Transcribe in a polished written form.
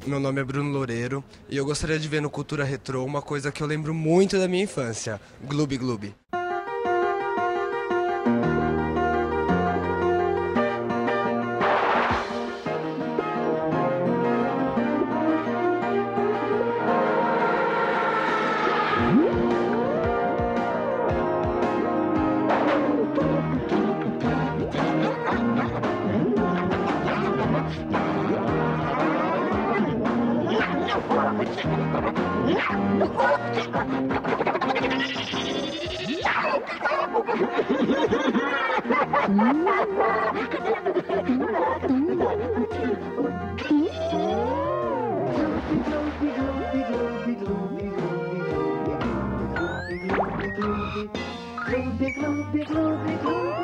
meu nome é Bruno Loureiro e eu gostaria de ver no Cultura Retrô uma coisa que eu lembro muito da minha infância, Gloob Gloob. Glooby, glooby, glooby, glooby.